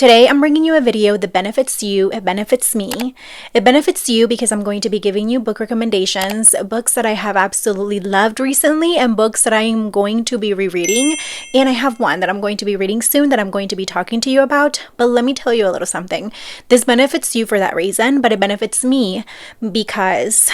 Today, I'm bringing you a video that benefits you, it benefits me. It benefits you because I'm going to be giving you book recommendations, books that I have absolutely loved recently, and books that I am going to be rereading. And I have one that I'm going to be reading soon that I'm going to be talking to you about. But let me tell you a little something. This benefits you for that reason, but it benefits me because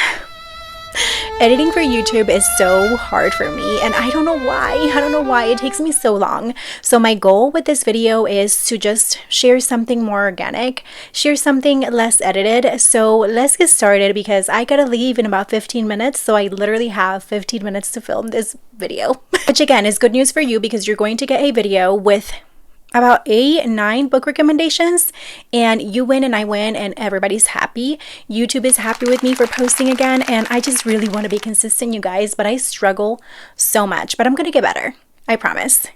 editing for YouTube is so hard for me, and I don't know why. It takes me so long. So my goal with this video is to just share something more organic, share something less edited. So let's get started because I gotta leave in about 15 minutes. So I literally have 15 minutes to film this video, which again is good news for you because you're going to get a video with about 8-9 book recommendations, and you win and I win and everybody's happy. YouTube is happy with me for posting again, and I just really want to be consistent, you guys, but I struggle so much. But I'm gonna get better, I promise.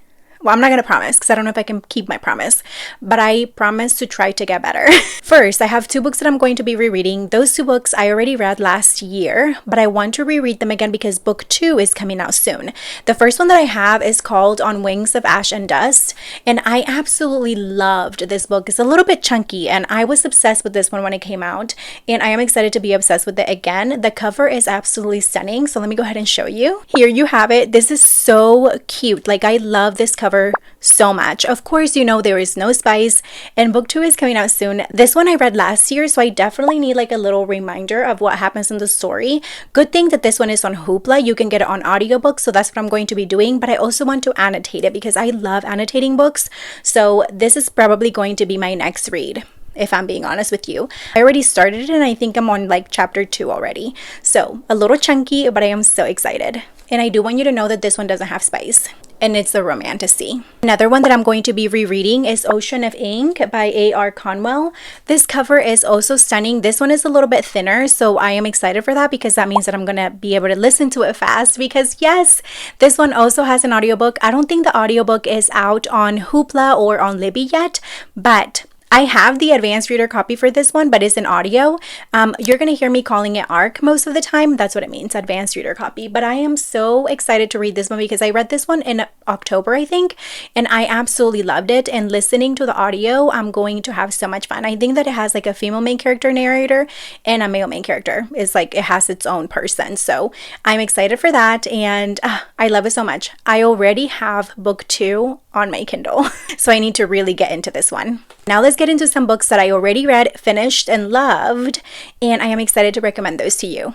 Well, I'm not going to promise because I don't know if I can keep my promise, but I promise to try to get better. First, I have 2 books that I'm going to be rereading. Those 2 books I already read last year, but I want to reread them again because book 2 is coming out soon. The first one that I have is called On Wings of Ash and Dust, and I absolutely loved this book. It's a little bit chunky, and I was obsessed with this one when it came out, and I am excited to be obsessed with it again. The cover is absolutely stunning, so let me go ahead and show you. Here you have it. This is so cute. Like, I love this cover so much. Of course, you know there is no spice, and book 2 is coming out soon. This one I read last year, so I definitely need like a little reminder of what happens in the story. Good thing that this one is on Hoopla. You can get it on audiobook, so that's what I'm going to be doing, but I also want to annotate it because I love annotating books. So this is probably going to be my next read, if I'm being honest with you. I already started it and I think I'm on like chapter 2 already. So a little chunky, but I am so excited. And I do want you to know that this one doesn't have spice, and it's a romantasy. Another one that I'm going to be rereading is Ocean of Ink by A.R. Conwell. This cover is also stunning. This one is a little bit thinner, so I am excited for that because that means that I'm gonna be able to listen to it fast because yes, this one also has an audiobook. I don't think the audiobook is out on Hoopla or on Libby yet, but I have the advanced reader copy for this one, but it's in audio. You're going to hear me calling it ARC most of the time. That's what it means, advanced reader copy. But I am so excited to read this one because I read this one in October, I think, and I absolutely loved it. And listening to the audio, I'm going to have so much fun. I think that it has like a female main character narrator and a male main character. It's like it has its own person. So I'm excited for that, and I love it so much. I already have book 2 on my Kindle, so I need to really get into this one. Now let's get into some books that I already read, finished, and loved, and I am excited to recommend those to you.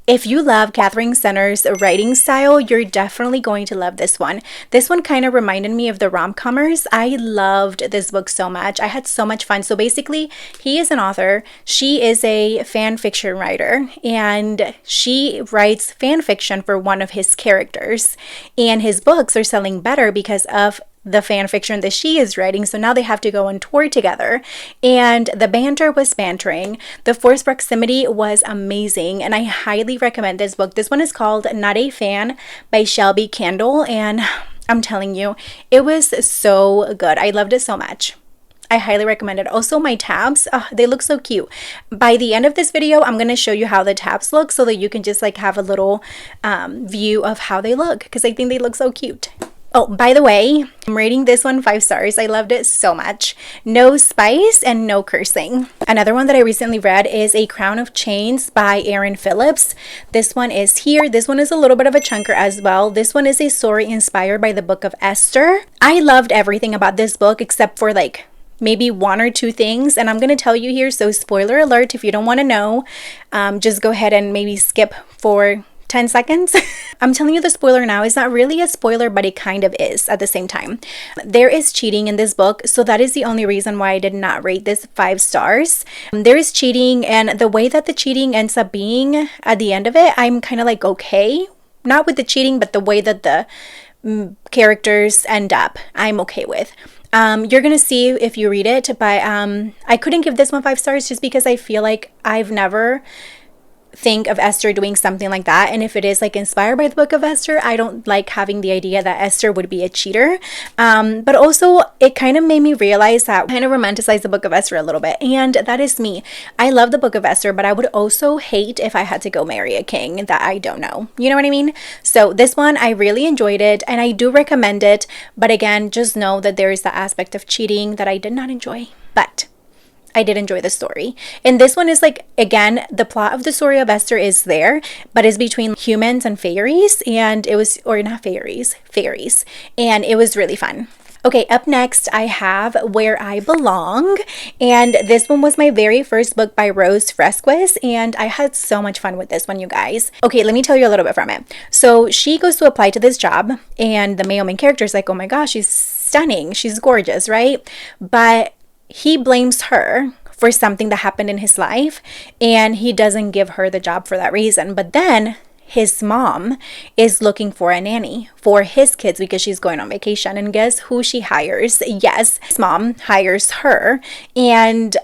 If you love Catherine Center's writing style, you're definitely going to love this one. This one kind of reminded me of the rom-comers. I loved this book so much. I had so much fun. So basically, he is an author. She is a fan fiction writer, and she writes fan fiction for one of his characters. And his books are selling better because of the fan fiction that she is writing, so now they have to go on tour together, and the banter was bantering. The forced proximity was amazing, and I highly recommend this book. This one is called Not a Fan by Shelby Candle, and I'm telling you, it was so good. I loved it so much. I highly recommend it. Also, my tabs, they look so cute. By the end of this video, I'm going to show you how the tabs look so that you can just like have a little view of how they look, because I think they look so cute. Oh, by the way, I'm rating this one 5 stars. I loved it so much. No spice and no cursing. Another one that I recently read is A Crown of Chains by Erin Phillips. This one is here. This one is a little bit of a chunker as well. This one is a story inspired by the book of Esther. I loved everything about this book except for like maybe 1 or 2 things, and I'm going to tell you here, so spoiler alert if you don't want to know. Just go ahead and maybe skip for 10 seconds. I'm telling you the spoiler now. It's not really a spoiler, but it kind of is at the same time. There is cheating in this book, so that is the only reason why I did not rate this 5 stars. There is cheating, and the way that the cheating ends up being at the end of it, I'm kind of like okay. Not with the cheating, but the way that the characters end up, I'm okay with. You're gonna see if you read it, but I couldn't give this one 5 stars just because I feel like I've never think of Esther doing something like that, and if it is like inspired by the book of Esther, I don't like having the idea that Esther would be a cheater, but also it kind of made me realize that I kind of romanticize the book of Esther a little bit, and that is me. I love the book of Esther, but I would also hate if I had to go marry a king that I don't know, you know what I mean? So this one, I really enjoyed it, and I do recommend it, but again, just know that there is the aspect of cheating that I did not enjoy. but I did enjoy the story. And this one is like, again, the plot of the story of Esther is there, but it's between humans and fairies. And it was, or not fairies, fairies. And it was really fun. Okay, up next, I have Where I Belong. And this one was my very first book by Rose Fresquez. And I had so much fun with this one, you guys. Okay, let me tell you a little bit from it. So she goes to apply to this job. And the male main character is like, oh my gosh, she's stunning. She's gorgeous, right? But he blames her for something that happened in his life, and he doesn't give her the job for that reason. But then his mom is looking for a nanny for his kids because she's going on vacation. And guess who she hires? Yes, his mom hires her. And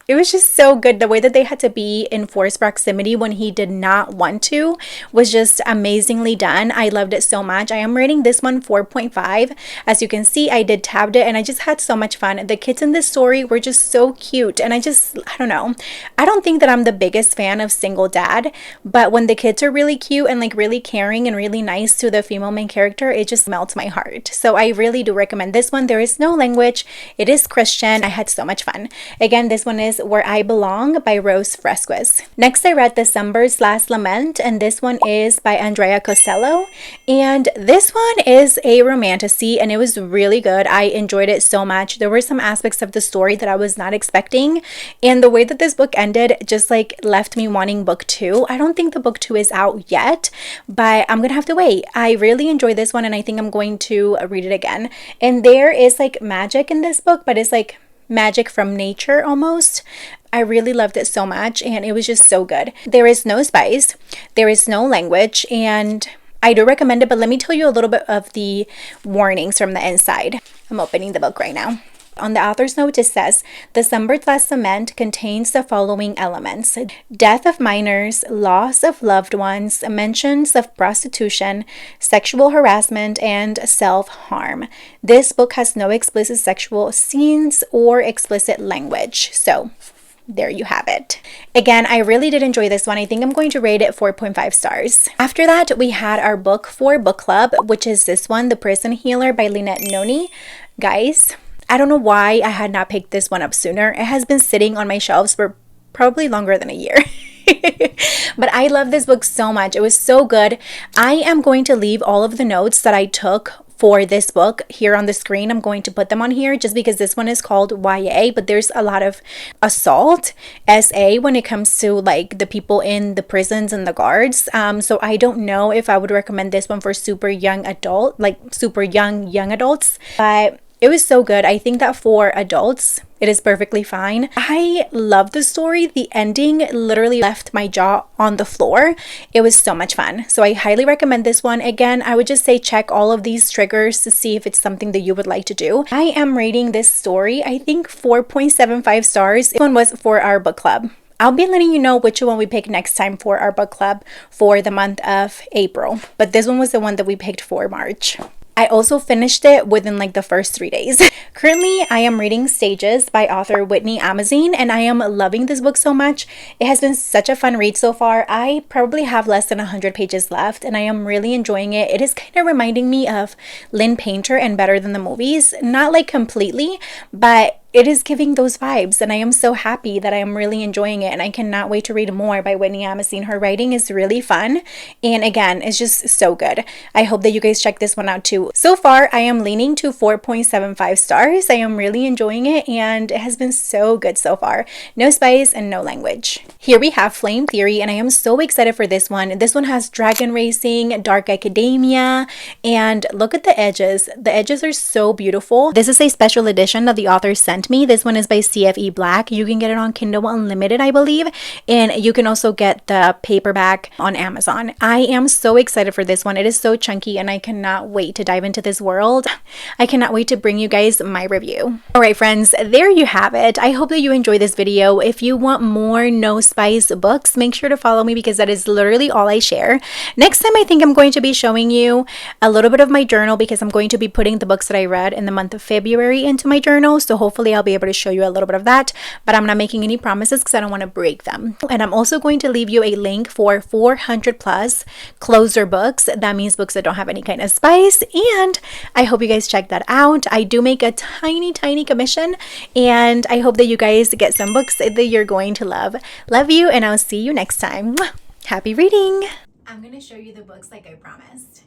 it was just so good. The way that they had to be in forced proximity when he did not want to was just amazingly done. I loved it so much. I am rating this one 4.5. As you can see, I did tabbed it and I just had so much fun. The kids in this story were just so cute. And I don't know. I don't think that I'm the biggest fan of single dad, but when the kids are really cute and like really caring and really nice to the female main character, it just melts my heart. So I really do recommend this one. There is no language. It is Christian. I had so much fun. Again, this one is Where I Belong by Rose Fresquez. Next, I read December's Last Lament, and this one is by Andrea Costello. And this one is a romantasy, and it was really good. I enjoyed it so much. There were some aspects of the story that I was not expecting, and the way that this book ended just like left me wanting book 2. I don't think the book 2 is out yet, but I'm gonna have to wait. I really enjoyed this one, and I think I'm going to read it again. And there is like magic in this book, but it's like magic from nature almost. I really loved it so much, and it was just so good. There is no spice, there is no language, and I do recommend it, but let me tell you a little bit of the warnings from the inside. I'm opening the book right now. On the author's note, it says, December's Last Lament contains the following elements: death of minors, loss of loved ones, mentions of prostitution, sexual harassment, and self-harm. This book has no explicit sexual scenes or explicit language. So there you have it. Again, I really did enjoy this one. I think I'm going to rate it 4.5 stars. After that, we had our book for book club, which is this one, The Prison Healer by Lynette Noni. Guys, I don't know why I had not picked this one up sooner. It has been sitting on my shelves for probably longer than a year. But I love this book so much. It was so good. I am going to leave all of the notes that I took for this book here on the screen. I'm going to put them on here just because this one is called YA, but there's a lot of assault SA when it comes to like the people in the prisons and the guards. So I don't know if I would recommend this one for super young adult, like super young adults, but it was so good. I think that for adults, it is perfectly fine. I love the story. The ending literally left my jaw on the floor. It was so much fun. So I highly recommend this one. Again, I would just say check all of these triggers to see if it's something that you would like to do. I am rating this story, I think 4.75 stars. This one was for our book club. I'll be letting you know which one we pick next time for our book club for the month of April. But this one was the one that we picked for March. I also finished it within like the first 3 days. Currently, I am reading Stages by author Whitney Amazine, and I am loving this book so much. It has been such a fun read so far. I probably have less than 100 pages left, and I am really enjoying it. It is kind of reminding me of Lynn Painter and Better Than the Movies. Not like completely, but it is giving those vibes, and I am so happy that I am really enjoying it, and I cannot wait to read more by Whitney Amazine. Her writing is really fun, and again, it's just so good. I hope that you guys check this one out too. So far, I am leaning to 4.75 stars. I am really enjoying it, and it has been so good so far. No spice and no language. Here we have Flame Theory, and I am so excited for this one. This one has dragon racing, dark academia, and look at the edges. The edges are so beautiful. This is a special edition that the author sent me. This one is by CFE Black. You can get it on Kindle Unlimited, I believe, and you can also get the paperback on Amazon. I am so excited for this one. It is so chunky, and I cannot wait to dive into this world. I cannot wait to bring you guys my review. All right, friends, there you have it. I hope that you enjoyed this video. If you want more no spice books, make sure to follow me because that is literally all I share. Next time, I think I'm going to be showing you a little bit of my journal because I'm going to be putting the books that I read in the month of February into my journal. So hopefully hopefully I'll be able to show you a little bit of that, but I'm not making any promises because I don't want to break them. And I'm also going to leave you a link for 400 plus closer books. That means books that don't have any kind of spice, and I hope you guys check that out. I do make a tiny commission, and I hope that you guys get some books that you're going to love. Love you, and I'll see you next time. Happy reading. I'm gonna show you the books like I promised.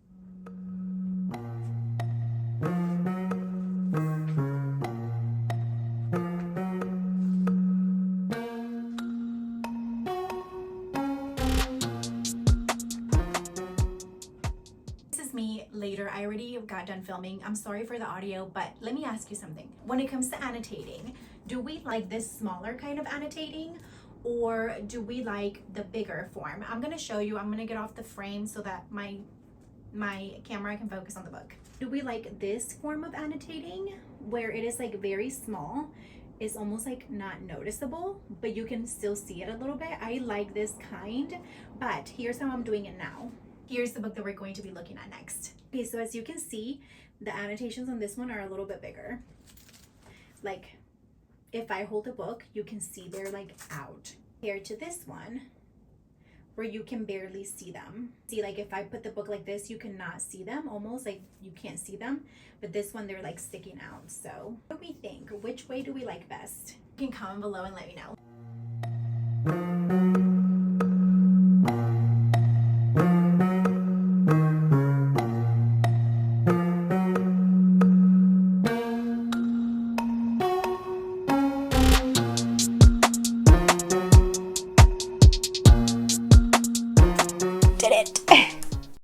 Me later. I already got done filming. I'm sorry for the audio, but let me ask you something. When it comes to annotating, do we like this smaller kind of annotating, or do we like the bigger form? I'm going to show you. I'm going to get off the frame so that my camera can focus on the book. Do we like this form of annotating where it is like very small? It's almost like not noticeable, but you can still see it a little bit. I like this kind, but here's how I'm doing it now. Here's the book that we're going to be looking at next. Okay, so as you can see, the annotations on this one are a little bit bigger. Like, if I hold the book, you can see they're like out. Compared to this one, where you can barely see them. See, like if I put the book like this, you cannot see them, almost like you can't see them. But this one, they're like sticking out. So what do we think? Which way do we like best? You can comment below and let me know.